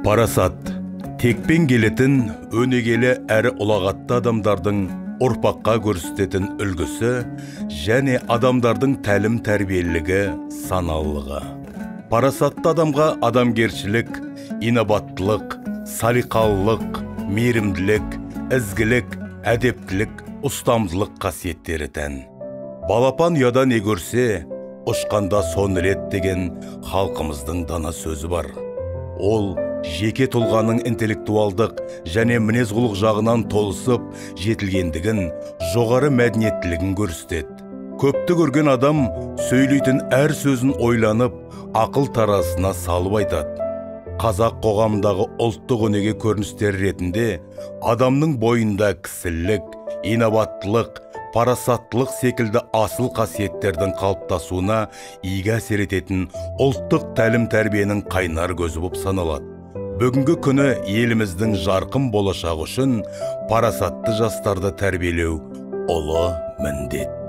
Парасат текпен келетін өнегелі әрі ұлағатты адамдардың ұрпаққа көрсететін үлгісі және адамдардың тәлім тәрбиелігі саналылығы. Парасатты адамға адамгершілік, инабаттылық, салиқалылық, мейірімділік, ізгілік, әдептілік, ұстамдылық қасиеттері тән. Балапан ұяда не көрсе, ұшқанда сон рет деген халқымыздың дана сөзі бар. Ол жеке тұлғаның интеллектуалдық және мінез-құлық жағынан толысып жетілгендігін, жоғары мәдениеттілігін көрсетеді. Көпті көрген адам сөйлейтін әр сөзін ойланып, ақыл таразысына салып айтады. Қазақ қоғамындағы ұлттық өнеге көріністері ретінде адамның бойында кісілік, инабаттылық, парасаттылық секілді асыл қасиеттердің қалыптасуына игі әсер ететін ұлттық тәлім тәрбиенің қайнар көзі болып саналады. Бүгінгі күні еліміздің жарқын болашағы үшін парасатты жастарды тәрбиелеу ұлы міндет.